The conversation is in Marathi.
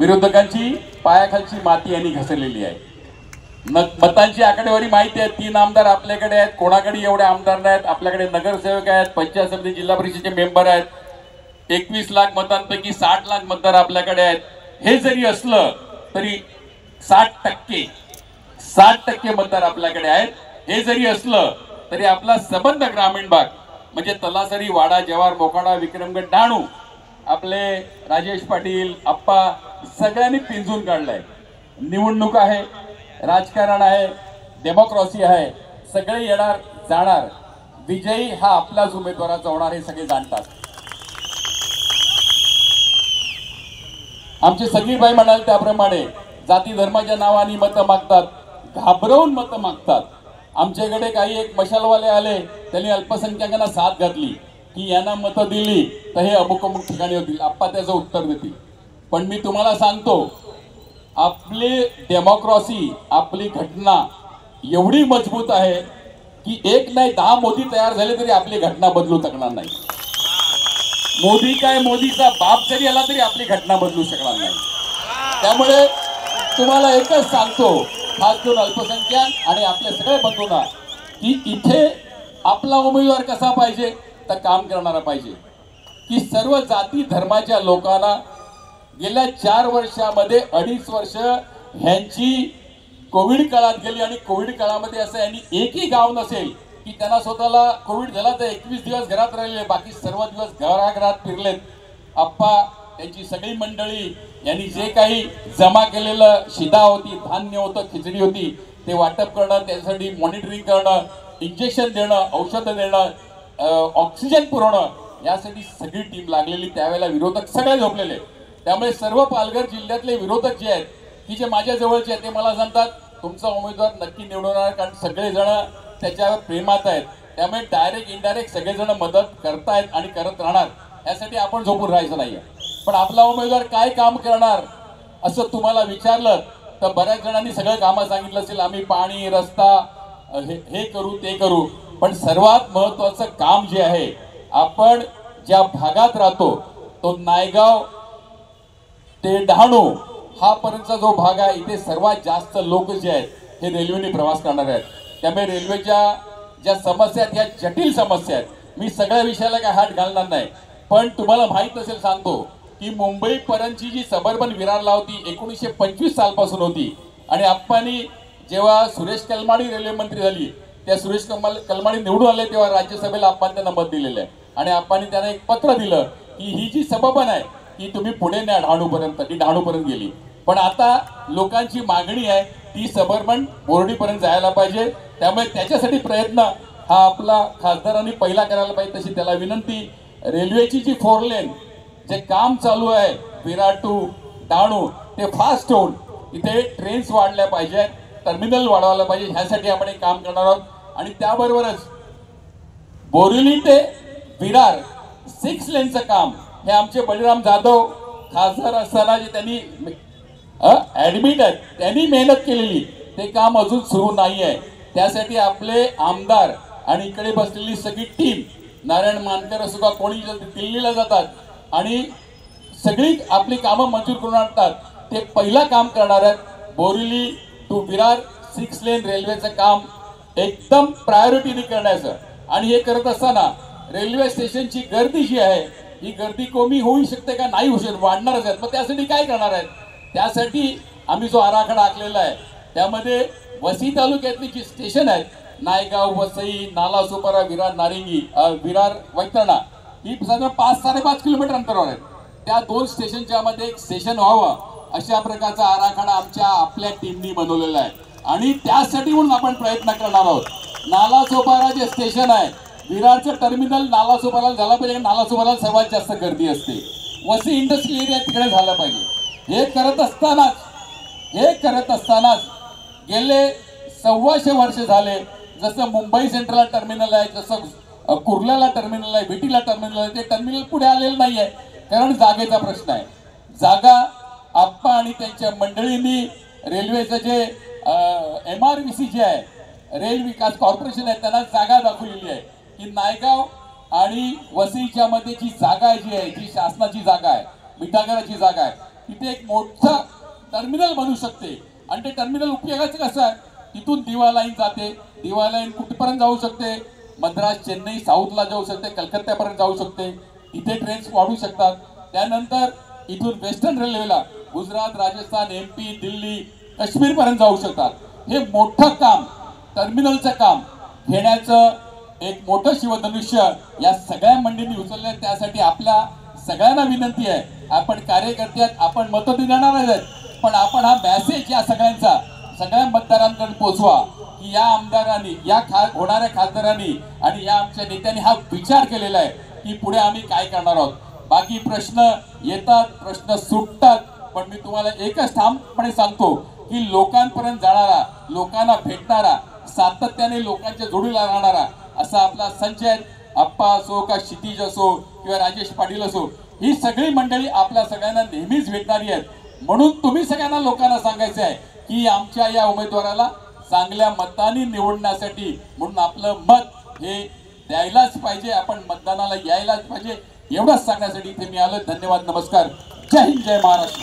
विरोधकांची पायाखालची माती यांनी घसरलेली आहे। मतांची आकडेवारी माहिती आहे, 3 आमदार आपल्याकडे आहेत, कोणाकडे एवढे आमदार नाहीत। आपल्याकडे नगरसेवक आहेत, पंचायत समिती जिल्हा परिषदेचे मेंबर आहेत, 21 लाख मतांपैकी 60 लाख मतदार आपल्याकडे आहेत। हे जरी असलं तरी 60% मतदार आपल्याकडे आहेत। हे जरी असलं तरी आपला संबंध ग्रामीण भाग म्हणजे तलासरी, वाडा, जव्हार, मोखाडा, विक्रमगड, डहाणू आपले राजेश पाटील आप्पा सगळ्यांनी पिंजून काढलाय। निवडणूक आहे, राजकारण आहे, डेमोक्रेसी आहे, सगळे येणार जाणार, विजयी हा आपलाच उमेदवाराचा होणार हे सगळे जाणतात। आमचे सगळी बाई म्हणाल त्याप्रमाणे जाती धर्माच्या नावाने मतं मागतात, घाबरवून मतं मागतात। आमच्याकडे काही एक मशालवाले आले, त्यांनी अल्पसंख्याकांना साथ घातली की यांना मतं दिली तर हे अमुक अमुक ठिकाणी होतील, आप्पा त्याचं उत्तर देतील। पण मी तुम्हाला सांगतो, आपली डेमोक्रेसी, आपली घटना एवढी मजबूत आहे की एक नाही 10 मोदी तयार झाले तरी आपली घटना बदलू शकणार नाही। मोदी काय, मोदीचा बाप जरी आला तरी आपली घटना बदलू शकणार नाही। त्यामुळे तुम्हाला एकच सांगतो, खास करून अल्पसंख्याक आणि आपल्या सगळ्या बंधूंना, की इथे आपला उमेदवार कसा पाहिजे तर काम करणारा पाहिजे, की सर्व जाती धर्माच्या लोकांना गेल्या 4 वर्षामध्ये 2.5 वर्ष ह्यांची कोविड काळात गेली आणि कोविड काळामध्ये असं यांनी एकही गाव नसेल की त्यांना स्वतःला कोविड झाला तर 21 दिवस घरात राहिले, बाकी सर्व दिवस घराघरात फिरलेत। आप्पा त्यांची सगळी मंडळी यांनी जे काही जमा केलेलं शिदा होती, धान्य होतं, खिचडी होती, ते वाटप करणं, त्यासाठी मॉनिटरिंग करणं, इंजेक्शन देणं, औषधं देणं, ऑक्सिजन पुरवणं, यासाठी सगळी टीम लागलेली। त्यावेळेला विरोधक सगळे झोपलेले। त्यामुळे सर्व पालघर जिल्ह्यातले विरोधक जे आहेत की जे माझ्या जवळचे आहेत ते मला सांगतात तुमचा उमेदवार नक्की निवडणार, कारण सगळेजण त्याच्यावर प्रेमात आहेत। त्यामुळे डायरेक्ट इनडायरेक्ट सगळेजण मदत करतायत आणि करत राहणार, यासाठी आपण झोपून राहायचं नाहीये। पण आपला उमेदवार काय काम करणार असं तुम्हाला विचारलं तर बऱ्याच जणांनी सगळं कामं सांगितलं असेल, आम्ही पाणी, रस्ता, हे करू ते करू, पण सर्वात महत्त्वाचं काम जे आहे, आपण ज्या भागात राहतो तो नायगाव ते डहाणू हा पर्यंतचा जो भाग आहे, इथे सर्वात जास्त लोक जे आहेत हे रेल्वेने प्रवास करणार आहेत। त्यामुळे रेल्वेच्या ज्या समस्या आहेत, ह्या जटिल समस्या आहेत, मी सगळ्या विषयाला काय हात घालणार नाही। पण तुम्हाला माहित असेल सांगतो की मुंबई पर्यंतची जी सबर्बन विरारला होती 1925 सालपासून होती, आणि आप्पांनी जेव्हा सुरेश कलमाडी रेल्वे मंत्री झाली, त्या सुरेश कलमाडी निवडून आले तेव्हा राज्यसभेला आप्पांनी त्यांना मत दिलेलं आहे, आणि आप्पांनी त्यांना एक पत्र दिलं की ही जी सबर्बन आहे ती तुम्ही पुढे न्या डहाणूपर्यंत, ती डहाणूपर्यंत गेली। पण आता लोकांची मागणी आहे ती सबर्बन बोर्डीपर्यंत जायला पाहिजे। त्यामुळे त्याच्यासाठी प्रयत्न हा आपला खासदारांनी पहिला करायला पाहिजे, तशी त्याला विनंती। रेल्वेची जी 4 लेन जे काम चालू आहे विरार टू डहाणू, ते फास्ट होऊन इथे ट्रेन्स वाढल्या पाहिजे, टर्मिनल वाढवायला पाहिजे, ह्यासाठी आपण एक काम करणार आहोत। आणि त्याबरोबरच बोरिवली ते विरार 6 लेनचं काम हे आमचे बळीराम जाधव खासदार असताना जे त्यांनी ऍडमिट आहेत त्यांनी मेहनत केलेली, ते काम अजून सुरू नाही आहे। त्यासाठी आपले आमदार आणि इकडे बसलेली सगळी टीम, नारायण मानकर असो का कोणी दिल्लीला जातात आणि सगळी आपली कामं मंजूर करून आणतात, ते पहिला काम करणार आहेत। बोरिवली टू विरार 6 लेन रेल्वेचं काम एकदम प्रायोरिटीने करण्याचं, आणि हे करत असताना रेल्वे स्टेशनची गर्दी जी आहे ही गर्दी कमी होऊ शकते का, नाही होऊ शकत, वाढणारच आहेत। मग त्यासाठी काय करणार आहेत, त्यासाठी आम्ही जो आराखडा आखलेला आहे त्यामध्ये वसई तालुक्यातली जी स्टेशन आहेत, नायगाव, वसई, नालासोपारा, विरार नारिंगी, विरार वैतरणा, ही साधारण 5-5.5 किलोमीटर अंतरावर आहेत। त्या 2 स्टेशनच्या मध्ये एक स्टेशन व्हावं अशा प्रकारचा आराखडा आपल्या टीमनी बनवलेला आहे, आणि त्यासाठी म्हणून आपण प्रयत्न करणार आहोत। नालासोपारा जे स्टेशन आहे, विरारचं टर्मिनल नालासोपाराला झालं पाहिजे, नालासोपाराला सर्वात जास्त गर्दी असते, वसई इंडस्ट्रियल एरिया तिकडे झालं पाहिजे। हे करत असतानाच गेले 125 वर्ष झाले, जसं मुंबई सेंट्रलला टर्मिनल आहे, जसं कुर्ल्याला टर्मिनल आहे, विटीला टर्मिनल आहे, ते टर्मिनल पुढे आलेलं नाही आहे, कारण जागेचा प्रश्न आहे। जागा आप्पा आणि त्यांच्या मंडळींनी रेल्वेचं जे MRVC जे आहे, रेल विकास कॉर्पोरेशन आहे, त्यांना जागा दाखवलेली आहे की नायगाव आणि वसईच्या मध्ये जी जागा जी आहे, जी शासनाची जागा आहे, मिठागराची जागा आहे, तिथे एक मोठं टर्मिनल बनू शकते आणि ते टर्मिनल उपयोगाचं कसं आहे, तिथून दिवा लाईन जाते, दिवा लाईन कुठपर्यंत जाऊ शकते, मद्रास चेन्नई साऊथला जाऊ शकते, कलकत्त्यापर्यंत जाऊ शकते, तिथे ट्रेन्स वाढू शकतात. त्यानंतर इथून वेस्टर्न रेल्वेला गुजरात, राजस्थान, MP, दिल्ली, काश्मीर पर्यंत जाऊ शकतात. हे मोठं काम, टर्मिनलचं काम घेण्याचं एक मोठं शिवधनुष्य या सगळ्या मंडळींनी उचललं. त्यासाठी आपल्या सगळ्यांना विनंती आहे, आपण कार्यकर्ते आहेत, आपण मतं देणार आहेत, पण आपण हा मेसेज या सगळ्यांचा सगळ्या मतदारांकडे पोहोचवा की या आमदारांनी, या होणाऱ्या खासदारांनी आणि या आमच्या नेत्यांनी हा विचार केलेला आहे की पुढे आम्ही काय करणार आहोत. बाकी प्रश्न येतात, प्रश्न सुटतात, पण मी तुम्हाला एकच ठामपणे सांगतो की लोकांपर्यंत जाणारा, लोकांना भेटणारा, सातत्याने लोकांच्या जोडीला राहणारा असा आपला संजय आप्पा असो का क्षितिज असो किंवा राजेश पाटील असो, ही सगळी मंडळी आपल्या सगळ्यांना नेहमीच भेटणारी आहेत. म्हणून तुम्ही सगळ्यांना लोकांना सांगायचं आहे की आमच्या या उमेदवाराला चांगल्या मतांनी निवडण्यासाठी म्हणून आपलं मत हे द्यायलाच पाहिजे, आपण मतदानाला यायलाच पाहिजे. एवढंच सांगण्यासाठी इथे मी आलो. धन्यवाद, नमस्कार, जय हिंद, जय महाराष्ट्र.